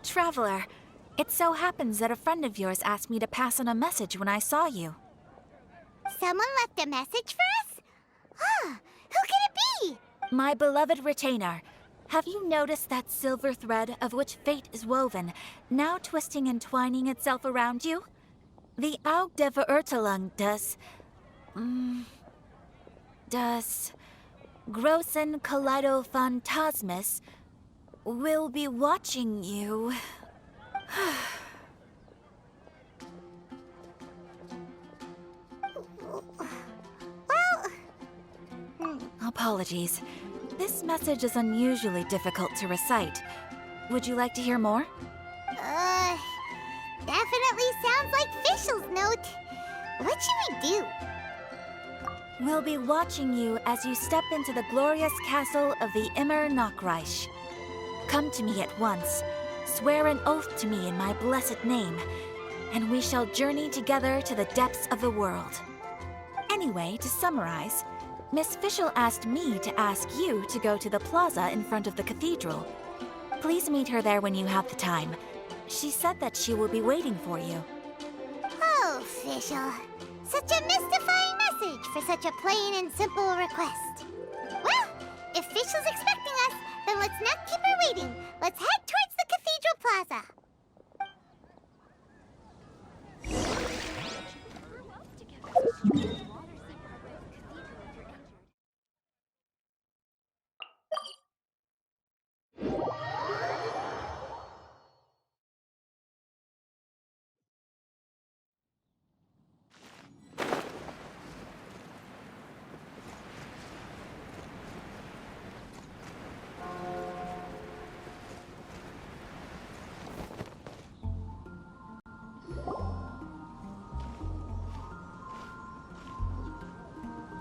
Traveler, it so happens that a friend of yours asked me to pass on a message when I saw you. Someone left a message for us? Huh, who could it be? My beloved retainer, have you noticed that silver thread of which fate is woven, now twisting and twining itself around you? The Aug der Verurteilung does Großen Kaleido Phantasmus will be watching you. Apologies. This message is unusually difficult to recite. Would you like to hear more? Definitely sounds like Fischl's note. What should we do? We'll be watching you as you step into the glorious castle of the Immer Nachreich. Come to me at once, swear an oath to me in my blessed name, and we shall journey together to the depths of the world. Anyway, to summarize, Miss Fischl asked me to ask you to go to the plaza in front of the cathedral. Please meet her there when you have the time. She said that she will be waiting for you. Oh, Fischl. Such a mystifying message for such a plain and simple request. Well, if Fischl's expecting us, then let's not keep her waiting. Let's head towards the cathedral plaza.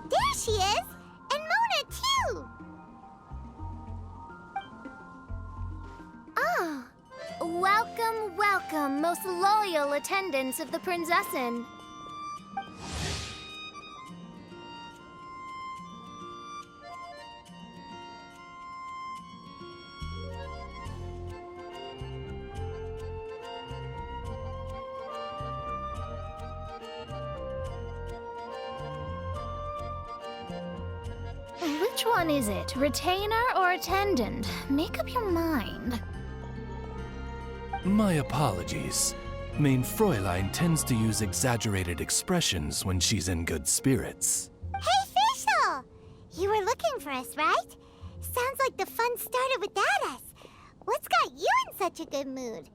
There she is! And Mona, too! Ah, welcome, welcome, most loyal attendants of the Prinzessin. Which one is it? Retainer or attendant? Make up your mind. My apologies. Mein Fräulein tends to use exaggerated expressions when she's in good spirits. Hey, Fischl! You were looking for us, right? Sounds like the fun started without us. What's got you in such a good mood?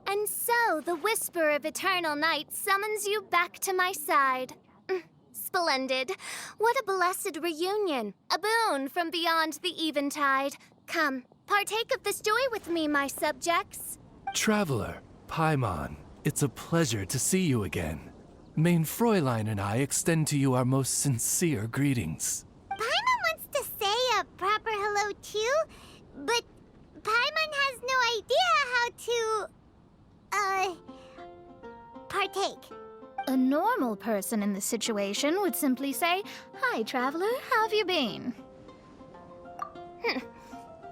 And so, the whisper of eternal night summons you back to my side. Splendid. What a blessed reunion. A boon from beyond the eventide. Come, partake of this joy with me, my subjects. Traveler, Paimon, it's a pleasure to see you again. Mein Fräulein and I extend to you our most sincere greetings. Paimon wants to say a proper hello too, but Paimon has no idea how to, partake. A normal person in this situation would simply say, "Hi, traveler, how have you been?"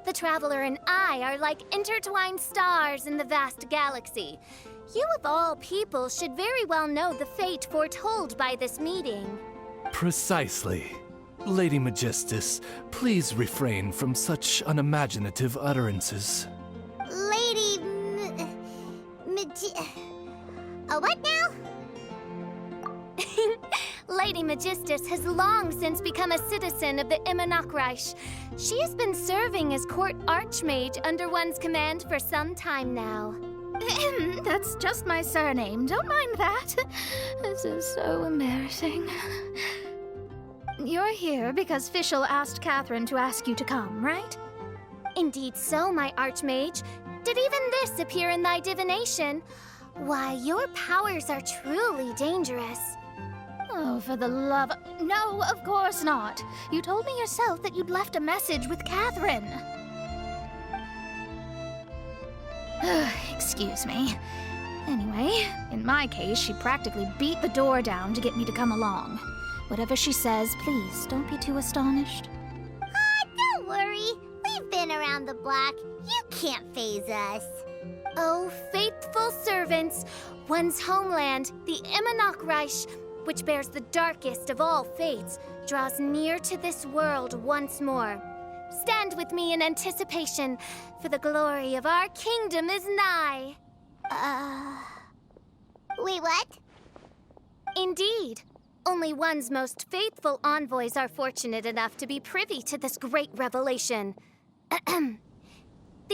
The traveler and I are like intertwined stars in the vast galaxy. You of all people should very well know the fate foretold by this meeting. Precisely. Lady Magistus, please refrain from such unimaginative utterances. Lady what now? Lady Magistus has long since become a citizen of the Immernachtreich. She has been serving as court archmage under one's command for some time now. That's just my surname. Don't mind that. This is so embarrassing. You're here because Fischl asked Catherine to ask you to come, right? Indeed so, my archmage. Did even this appear in thy divination? Why, your powers are truly dangerous. Oh, for the love... No, of course not. You told me yourself that you'd left a message with Catherine. Excuse me. Anyway, in my case, she practically beat the door down to get me to come along. Whatever she says, please don't be too astonished. Don't worry. We've been around the block. You can't faze us. Oh, faithful servants, one's homeland, the Immernachtreich, which bears the darkest of all fates, draws near to this world once more. Stand with me in anticipation, for the glory of our kingdom is nigh. Wait, what? Indeed. Only one's most faithful envoys are fortunate enough to be privy to this great revelation. The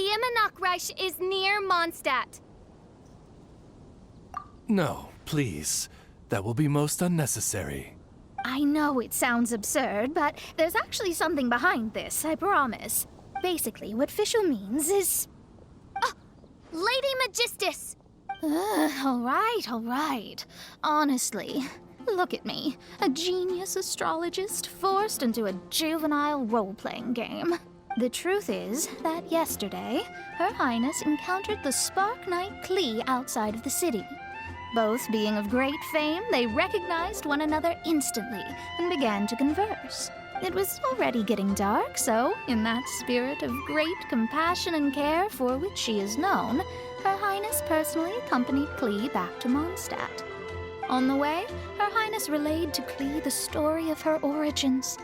Immernachtreich is near Mondstadt. No, please. That will be most unnecessary. I know it sounds absurd, but there's actually something behind this, I promise. Basically, what Fischl means is... Lady Magistus! All right. Honestly, look at me. A genius astrologist forced into a juvenile role-playing game. The truth is that yesterday, Her Highness encountered the Spark Knight Klee outside of the city. Both being of great fame, they recognized one another instantly and began to converse. It was already getting dark, so, in that spirit of great compassion and care for which she is known, Her Highness personally accompanied Klee back to Mondstadt. On the way, Her Highness relayed to Klee the story of her origins.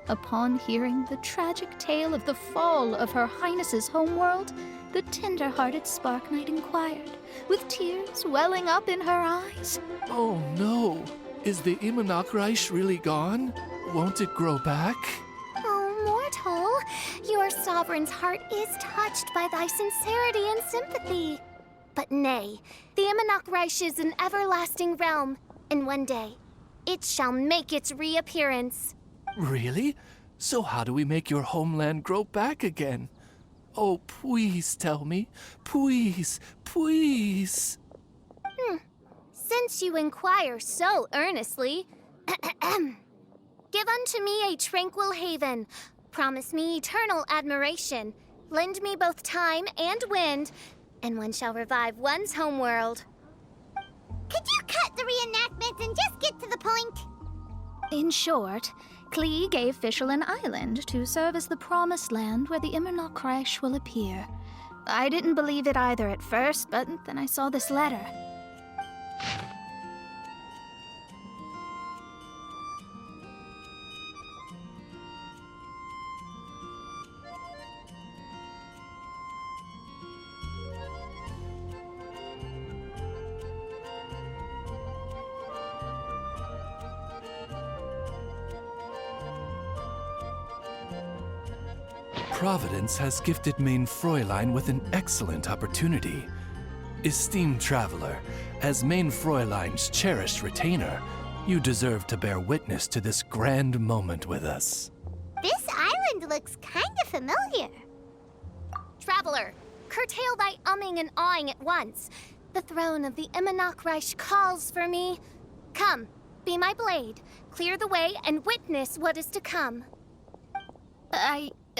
Upon hearing the tragic tale of the fall of Her Highness's homeworld, the tender-hearted Spark Knight inquired, with tears welling up in her eyes. Oh no! Is the Immernachtreich really gone? Won't it grow back? Oh, mortal, your sovereign's heart is touched by thy sincerity and sympathy. But nay, the Immernachtreich is an everlasting realm, and one day, it shall make its reappearance. Really? So how do we make your homeland grow back again? Oh, please tell me. Please, please. Since you inquire so earnestly, give unto me a tranquil haven. Promise me eternal admiration. Lend me both time and wind, and one shall revive one's homeworld. Could you cut the reenactment and just get to the point? In short, Klee gave Fischl an island to serve as the promised land where the Immernachtreich will appear. I didn't believe it either at first, but then I saw this letter. Providence has gifted Main Fräulein with an excellent opportunity. Esteemed traveler, as Main Fräulein's cherished retainer, you deserve to bear witness to this grand moment with us. This island looks kinda familiar. Traveler, curtail thy umming and awing at once. The throne of the Immernachtreich calls for me. Come, be my blade, clear the way, and witness what is to come.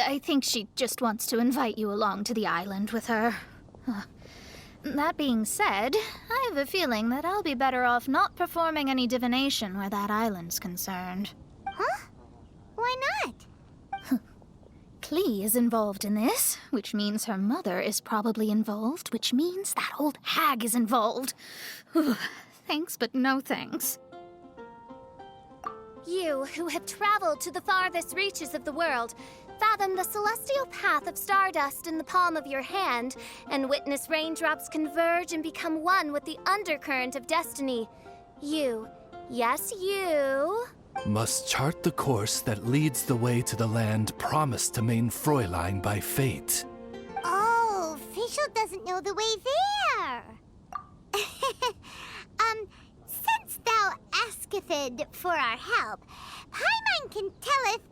I think she just wants to invite you along to the island with her. That being said, I have a feeling that I'll be better off not performing any divination where that island's concerned. Huh? Why not? Klee is involved in this, which means her mother is probably involved, which means that old hag is involved. Thanks, but no thanks. You, who have traveled to the farthest reaches of the world, fathom the celestial path of stardust in the palm of your hand, and witness raindrops converge and become one with the undercurrent of destiny. You, yes, you... must chart the course that leads the way to the land promised to main Fräulein by fate. Oh, Fischl doesn't know the way there. Since thou asketh for our help, Paimon can telleth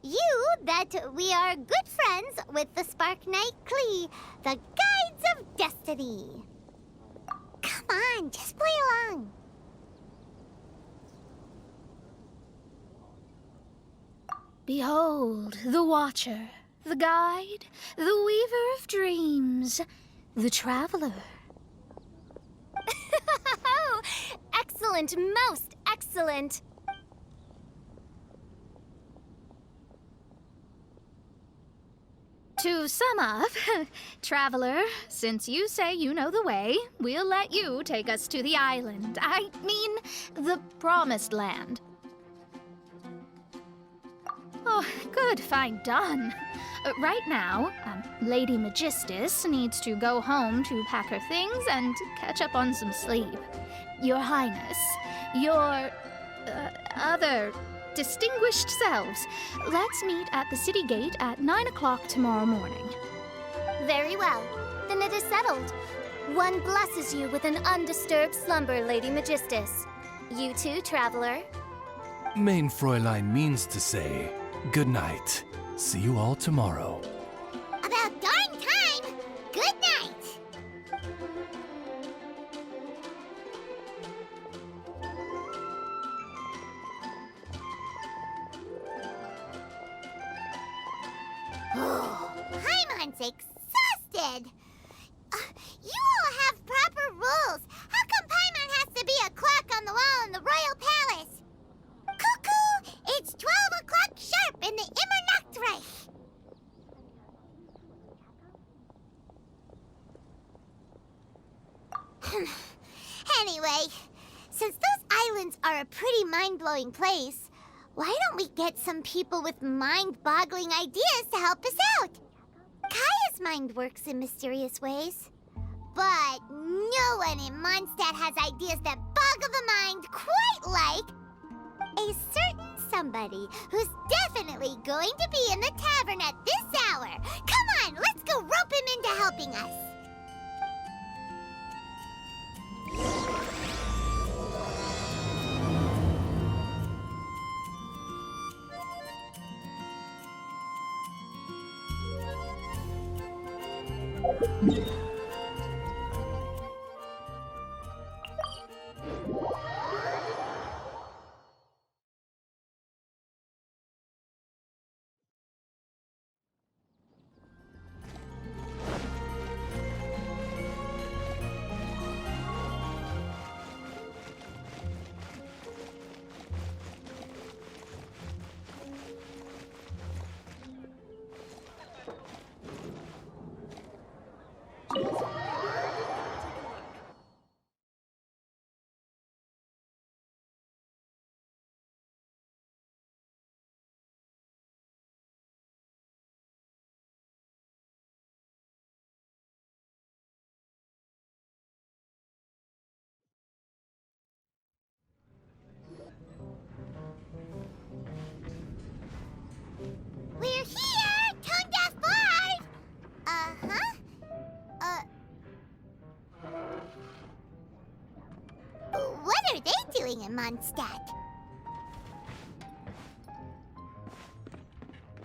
you that we are good friends with the Spark Knight Klee, the Guides of Destiny. Come on, just play along. Behold, the Watcher, the Guide, the Weaver of Dreams, the Traveler. Excellent, most excellent. To sum up, Traveler, since you say you know the way, we'll let you take us to the island. I mean, the Promised Land. Oh, good, fine, done. Right now, Lady Magistus needs to go home to pack her things and catch up on some sleep. Your Highness, your other distinguished selves, let's meet at the city gate at 9 o'clock tomorrow morning. Very well. Then it is settled. One blesses you with an undisturbed slumber, Lady Magistus. You too, Traveler. Main Fräulein means to say, good night. See you all tomorrow. About darn time! Good night! Paimon's exhausted! You all have proper rules. How come Paimon has to be a clock on the wall in the royal palace? Cuckoo! It's 12 o'clock sharp in the Immernachtreich! Anyway, since those islands are a pretty mind-blowing place, why don't we get some people with mind-boggling ideas to help us out? Kaya's mind works in mysterious ways. But no one in Mondstadt has ideas that boggle the mind quite like a certain somebody who's definitely going to be in the tavern at this hour. Come on, let's go rope him into helping us. We're here, Tone Deaf Bard! What are they doing in Mondstadt?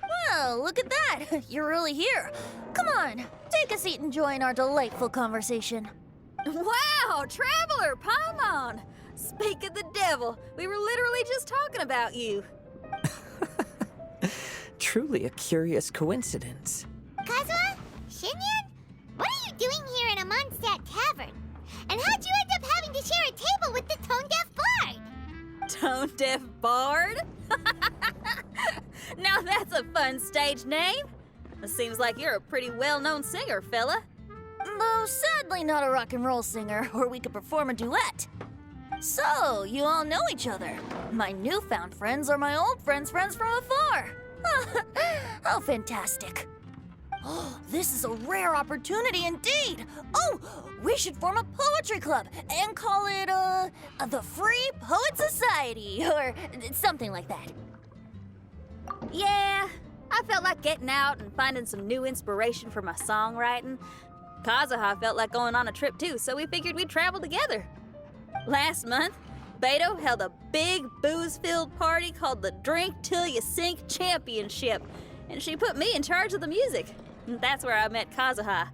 Well, look at that! You're really here. Come on, take a seat and join our delightful conversation. Wow, Traveler, Paimon! Speak of the devil, we were literally just talking about you. Truly a curious coincidence. Kazuha? Shinyan? What are you doing here in a Mondstadt tavern? And how'd you end up having to share a table with the Tone Deaf Bard? Tone Deaf Bard? Now that's a fun stage name. It seems like you're a pretty well-known singer, fella. Though sadly not a rock and roll singer, or we could perform a duet. So, you all know each other. My newfound friends are my old friends' friends from afar. How fantastic. This is a rare opportunity indeed. Oh, we should form a poetry club and call it, the Free Poet Society, or something like that. Yeah, I felt like getting out and finding some new inspiration for my songwriting. Kazuha felt like going on a trip too, so we figured we'd travel together. Last month, Beto held a big booze-filled party called the Drink Till You Sink Championship, and she put me in charge of the music. That's where I met Kazuha.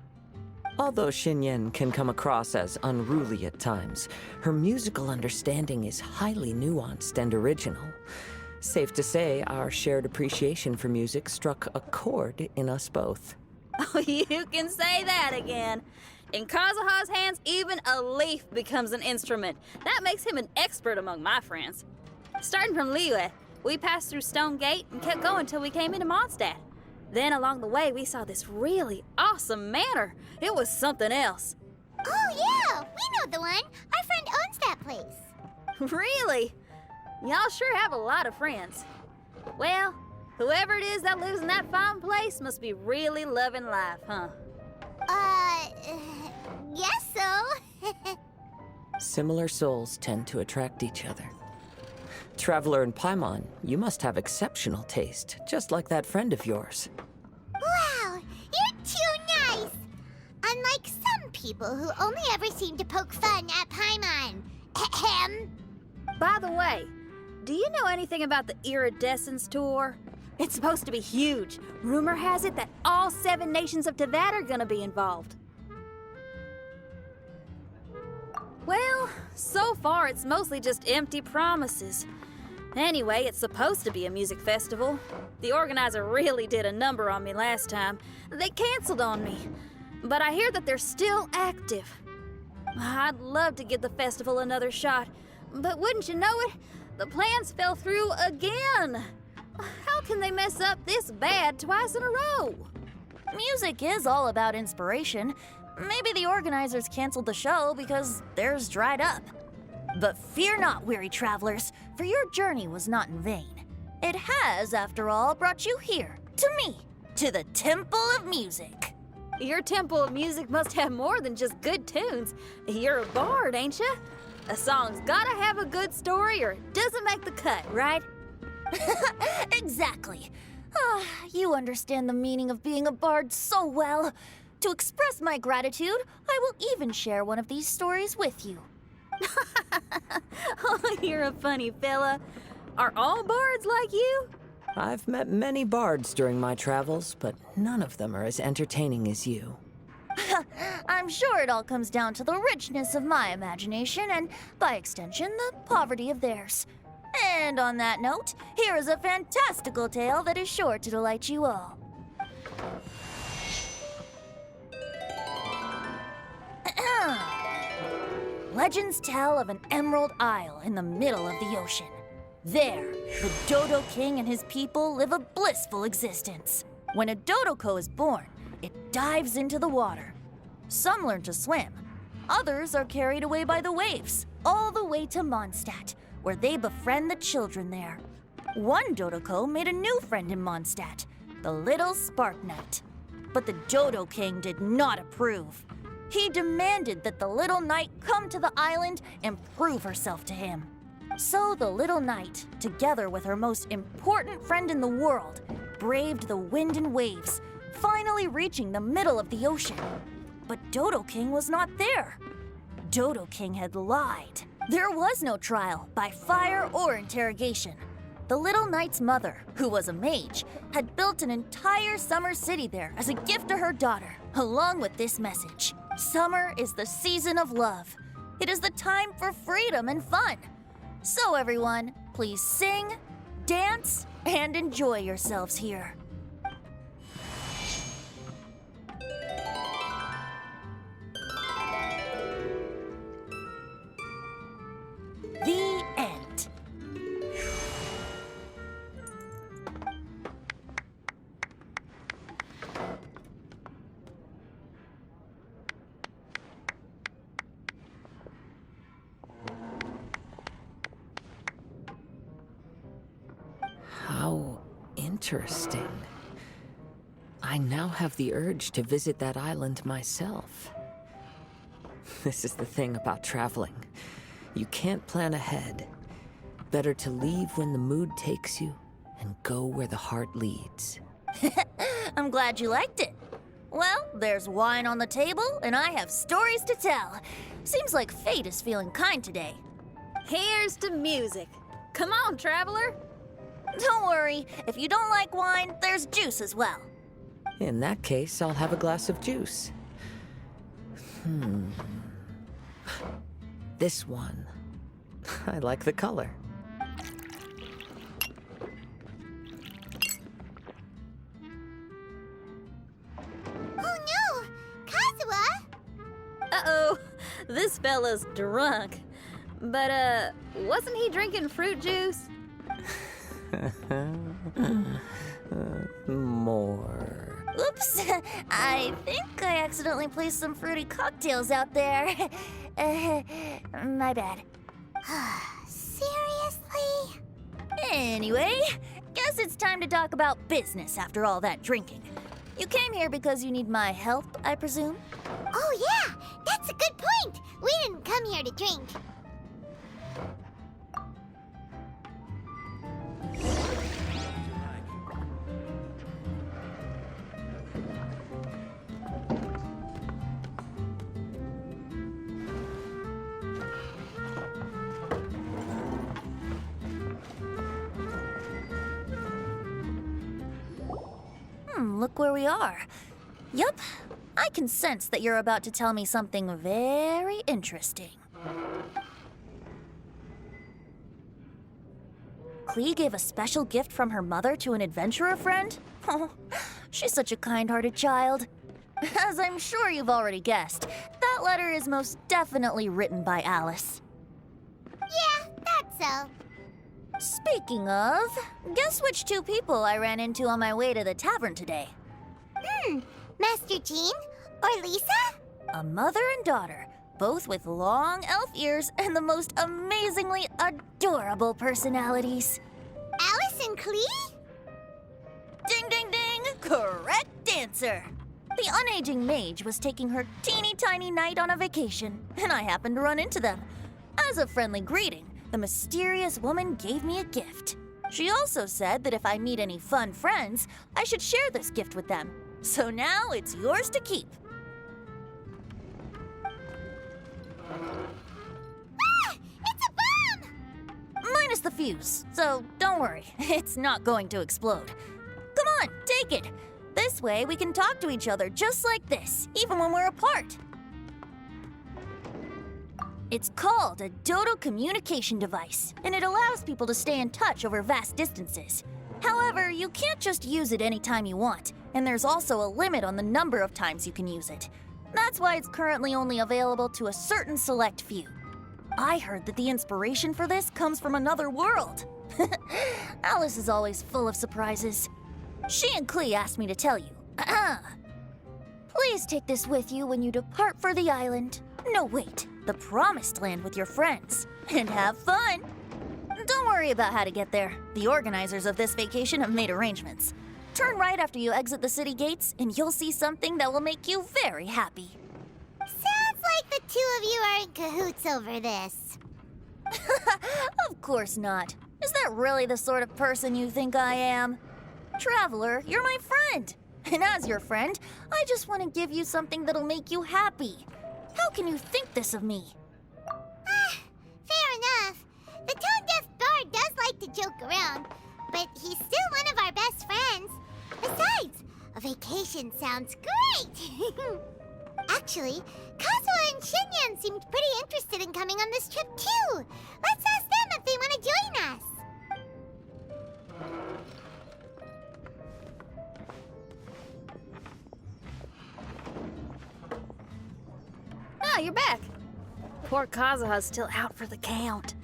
Although Xinyan can come across as unruly at times, her musical understanding is highly nuanced and original. Safe to say, our shared appreciation for music struck a chord in us both. Oh, you can say that again. In Kazuha's hands, even a leaf becomes an instrument. That makes him an expert among my friends. Starting from Liyue, we passed through Stone Gate and kept going till we came into Mondstadt. Then along the way, we saw this really awesome manor. It was something else. Oh, yeah, we know the one. Our friend owns that place. Really? Y'all sure have a lot of friends. Well, whoever it is that lives in that fine place must be really loving life, huh? Guess so. Similar souls tend to attract each other. Traveler in Paimon, you must have exceptional taste, just like that friend of yours. Wow, you're too nice. Unlike some people who only ever seem to poke fun at Paimon. Ahem. By the way, do you know anything about the Iridescence Tour? It's supposed to be huge. Rumor has it that all 7 nations of Tevat are gonna be involved. Well, so far it's mostly just empty promises. Anyway, it's supposed to be a music festival. The organizer really did a number on me last time. They canceled on me. But I hear that they're still active. I'd love to give the festival another shot. But wouldn't you know it, the plans fell through again. How can they mess up this bad twice in a row? Music is all about inspiration. Maybe the organizers canceled the show because theirs dried up. But fear not, weary travelers, for your journey was not in vain. It has, after all, brought you here, to me, to the Temple of Music. Your Temple of Music must have more than just good tunes. You're a bard, ain't you? A song's gotta have a good story or it doesn't make the cut, right? Exactly. You understand the meaning of being a bard so well. To express my gratitude, I will even share one of these stories with you. Oh, you're a funny fella. Are all bards like you? I've met many bards during my travels, but none of them are as entertaining as you. I'm sure it all comes down to the richness of my imagination and, by extension, the poverty of theirs. And on that note, here is a fantastical tale that is sure to delight you all. Legends tell of an emerald isle in the middle of the ocean. There, the Dodo King and his people live a blissful existence. When a Dodoko is born, it dives into the water. Some learn to swim. Others are carried away by the waves, all the way to Mondstadt, where they befriend the children there. One Dodoko made a new friend in Mondstadt, the little Spark Knight. But the Dodo King did not approve. He demanded that the little knight come to the island and prove herself to him. So the little knight, together with her most important friend in the world, braved the wind and waves, finally reaching the middle of the ocean. But Dodo King was not there. Dodo King had lied. There was no trial by fire or interrogation. The little knight's mother, who was a mage, had built an entire summer city there as a gift to her daughter, along with this message. Summer is the season of love. It is the time for freedom and fun. So everyone, please sing, dance, and enjoy yourselves here. The end. How interesting. I now have the urge to visit that island myself. This is the thing about traveling. You can't plan ahead. Better to leave when the mood takes you and go where the heart leads. I'm glad you liked it. Well, there's wine on the table, and I have stories to tell. Seems like fate is feeling kind today. Here's to music. Come on, traveler. Don't worry, if you don't like wine, there's juice as well. In that case, I'll have a glass of juice. This one. I like the color. Oh no! Kazuha! Uh-oh, this fella's drunk. But, wasn't he drinking fruit juice? More. Oops, I think I accidentally placed some fruity cocktails out there. My bad. Seriously? Anyway, guess it's time to talk about business after all that drinking. You came here because you need my help, I presume? Oh yeah! That's a good point! We didn't come here to drink. Look where we are. Yup, I can sense that you're about to tell me something very interesting. Klee gave a special gift from her mother to an adventurer friend? Oh, she's such a kind-hearted child. As I'm sure you've already guessed, that letter is most definitely written by Alice. Yeah, that's so. Speaking of, guess which two people I ran into on my way to the tavern today? Master Jean? Or Lisa? A mother and daughter, both with long elf ears and the most amazingly adorable personalities. Alice and Klee? Ding, ding, ding! Correct answer! The unaging mage was taking her teeny tiny knight on a vacation, and I happened to run into them. As a friendly greeting, the mysterious woman gave me a gift. She also said that if I meet any fun friends, I should share this gift with them. So now it's yours to keep. Ah! It's a bomb! Minus the fuse, so don't worry, it's not going to explode. Come on, take it. This way we can talk to each other just like this, even when we're apart. It's called a Dodo communication device, and it allows people to stay in touch over vast distances. However, you can't just use it anytime you want, and there's also a limit on the number of times you can use it. That's why it's currently only available to a certain select few. I heard that the inspiration for this comes from another world. Alice is always full of surprises. She and Klee asked me to tell you. Please take this with you when you depart for the island. No, wait, the Promised Land with your friends. And have fun! Don't worry about how to get there. The organizers of this vacation have made arrangements. Turn right after you exit the city gates, and you'll see something that will make you very happy. Sounds like the two of you are in cahoots over this. Of course not. Is that really the sort of person you think I am? Traveler, you're my friend. And as your friend, I just want to give you something that'll make you happy. How can you think this of me? Fair enough. The tone-deaf bard does like to joke around, but he's still one of our best friends. Besides, a vacation sounds great! Actually, Kazuha and Shinyan seemed pretty interested in coming on this trip too. Let's ask them if they want to join us. Ah, you're back. Poor Kazuha's still out for the count.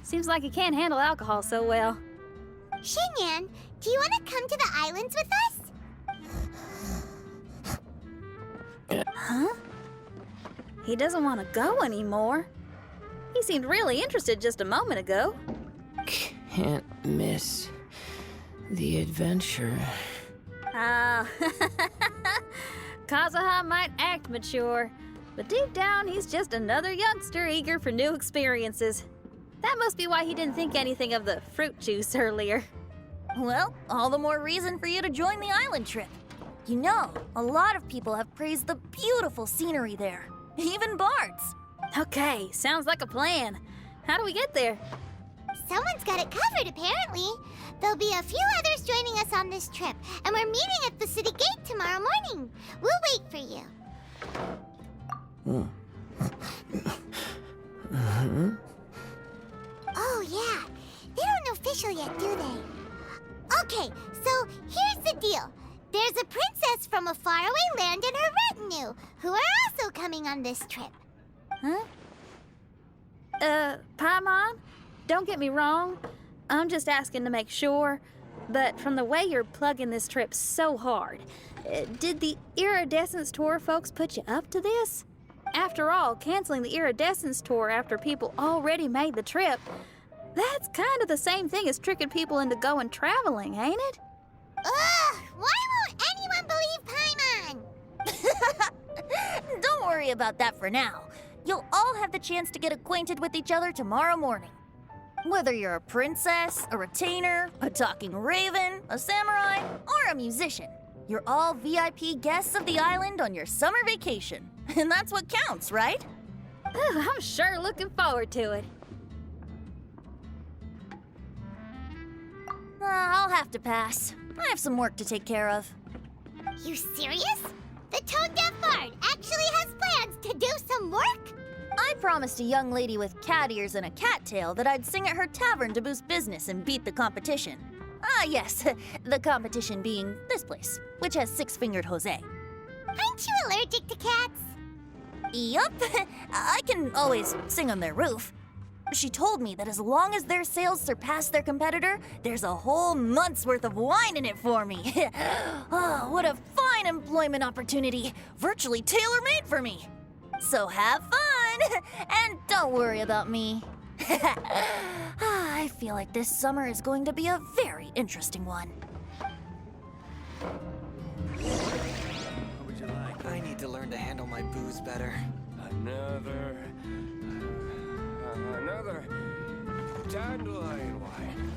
Seems like he can't handle alcohol so well. Shinyan, do you want to come to the islands with us? Huh? He doesn't want to go anymore. He seemed really interested just a moment ago. Can't miss the adventure. Kazuha might act mature, but deep down he's just another youngster eager for new experiences. That must be why he didn't think anything of the fruit juice earlier. Well, all the more reason for you to join the island trip. You know, a lot of people have praised the beautiful scenery there. Even bards. Okay, sounds like a plan. How do we get there? Someone's got it covered, apparently. There'll be a few others joining us on this trip, and we're meeting at the city gate tomorrow morning. We'll wait for you. Oh, yeah. They don't know official yet, do they? Okay, so here's the deal. There's a princess from a faraway land and her retinue, who are also coming on this trip. Huh? Paimon? Don't get me wrong. I'm just asking to make sure. But from the way you're plugging this trip so hard, did the Iridescence Tour folks put you up to this? After all, canceling the Iridescence Tour after people already made the trip, that's kind of the same thing as tricking people into going traveling, ain't it? Ugh! Why won't anyone believe Paimon? Don't worry about that for now. You'll all have the chance to get acquainted with each other tomorrow morning. Whether you're a princess, a retainer, a talking raven, a samurai, or a musician, you're all VIP guests of the island on your summer vacation. And that's what counts, right? I'm sure looking forward to it. I'll have to pass. I have some work to take care of. You serious? The tone-deaf bard actually has plans to do some work? I promised a young lady with cat ears and a cattail that I'd sing at her tavern to boost business and beat the competition. Ah, yes, the competition being this place, which has six-fingered Jose. Aren't you allergic to cats? Yup, I can always sing on their roof. She told me that as long as their sales surpass their competitor, there's a whole month's worth of wine in it for me. Oh, what a fine employment opportunity, virtually tailor-made for me. So have fun, and don't worry about me. I feel like this summer is going to be a very interesting one. What would you like? I need to learn to handle my booze better. Another dandelion wine.